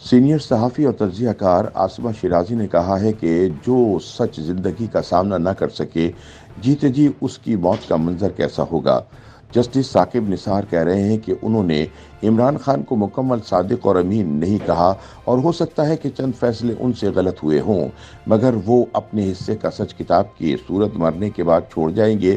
Senior सहाफ़ी और तज्ज़िया car Asima Shirazi ने कहा है कि जो सच ज़िंदगी का सामना न कर सके, जीते जी उसकी मौत का मंज़र कैसा होगा। जस्टिस साकिब निसार कह रहे हैं कि उन्होंने इमरान खान को मुकम्मल सादिक और अमीन नहीं कहा और हो सकता है कि चंद फैसले उनसे गलत हुए हों, मगर वो अपने हिस्से का सच किताब की सूरत मरने के बाद छोड़ जाएंगे।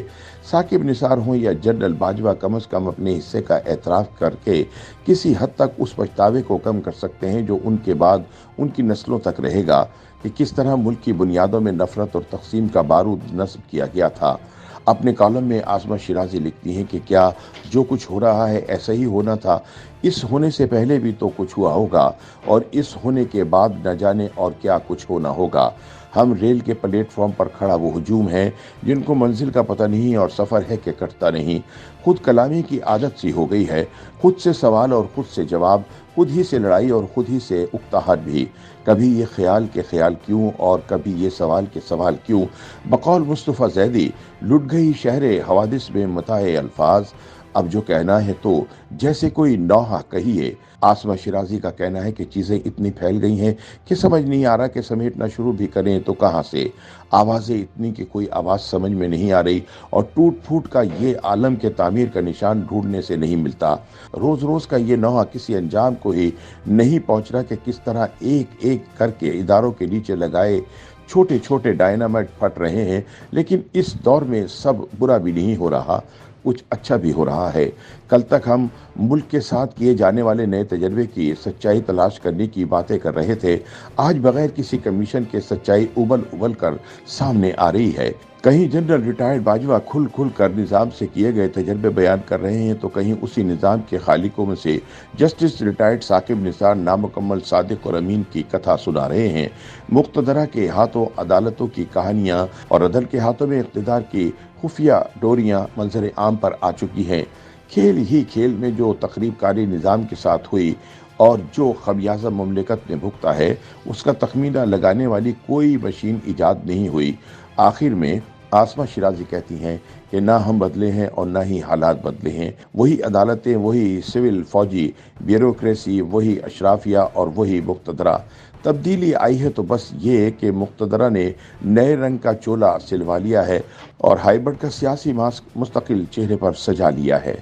साकिब निसार हों या जनरल बाजवा कम अज़ कम अपने हिस्से का एतराफ़ करके किसी हद तक उस पछतावे को कम कर सकते हैं जो उनके बाद उनकी नस्लों तक रहेगा कि किस तरह मुल्क की बुनियादों में नफरत और तकसीम का बारूद नस्ब किया गया था। अपने कॉलम में आसिमा शिराज़ी लिखती हैं कि क्या जो कुछ हो रहा है ऐसा ही होना था। इस होने से पहले भी तो कुछ हुआ होगा और इस होने के बाद न जाने और क्या कुछ होना होगा। हम रेल के प्लेटफॉर्म पर खड़ा वो हुजूम है जिनको मंजिल का पता नहीं और सफ़र है कि कटता नहीं। खुद कलामी की आदत सी हो गई है, खुद से सवाल और खुद से जवाब, खुद ही से लड़ाई और खुद ही से उकताहट भी। कभी ये ख्याल के ख्याल क्यों और कभी ये सवाल के सवाल क्यों। बकौल मुस्तफ़ा ज़ैदी, लुट गई शहरे हवादिस में मताए अल्फाज। अब जो कहना है तो जैसे कोई नौहा कहिए। आसिमा शिराज़ी का कहना है कि चीज़ें इतनी फैल गई हैं कि समझ नहीं आ रहा कि समेटना शुरू भी करें तो कहाँ से। आवाज़ें इतनी कि कोई आवाज़ समझ में नहीं आ रही और टूट फूट का ये आलम के तामीर का निशान ढूंढने से नहीं मिलता। रोज़ रोज़ का ये नौहा किसी अंजाम को ही नहीं पहुँच रहा कि किस तरह एक एक करके इदारों के नीचे लगाए छोटे छोटे डायनामाइट फट रहे हैं। लेकिन इस दौर में सब बुरा भी नहीं हो रहा, कुछ अच्छा भी हो रहा है। कल तक हम मुल्क के साथ किए जाने वाले नए तजर्बे की सच्चाई तलाश करने की बातें कर रहे थे। आज बगैर किसी कमीशन के सच्चाई उबल उबल कर सामने आ रही है। कहीं जनरल रिटायर्ड बाजवा खुल खुल कर निज़ाम से किए गए तजर्बे बयान कर रहे हैं तो कहीं उसी निज़ाम के खालिकों में से जस्टिस रिटायर्ड साकिब निसार नामुकम्मल सादिक और अमीन की कथा सुना रहे हैं। मुक़्तदरा के हाथों अदालतों की कहानियाँ और अदल के हाथों में इक़्तिदार की खुफिया डोरियाँ मंजर आम पर आ चुकी हैं। खेल ही खेल में जो तकरीबकारी निज़ाम के साथ हुई और जो खमियाजा मुमलिकत ने भुगता है उसका तखमीना लगाने वाली कोई मशीन ईजाद नहीं हुई। आखिर में आसिमा शिराज़ी कहती हैं कि ना हम बदले हैं और ना ही हालात बदले हैं। वही अदालतें, वही सिविल फौजी ब्यूरोक्रेसी, वही अशराफिया और वही मुक़्तदरा। तब्दीली आई है तो बस ये कि मुक़्तदरा ने नए रंग का चोला सिलवा लिया है और हाइब्रिड का सियासी मास्क मुस्तकिल चेहरे पर सजा लिया है।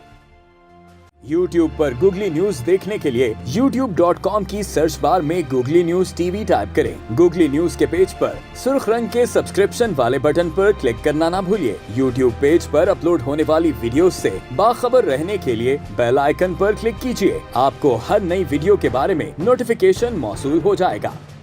YouTube पर गूगली न्यूज देखने के लिए youtube.com की सर्च बार में गूगली न्यूज टीवी टाइप करें। गूगली न्यूज के पेज पर सुर्ख रंग के सब्सक्रिप्शन वाले बटन पर क्लिक करना ना भूलिए। YouTube पेज पर अपलोड होने वाली वीडियोस से बाखबर रहने के लिए बेल आइकन पर क्लिक कीजिए। आपको हर नई वीडियो के बारे में नोटिफिकेशन मौसूल हो जाएगा।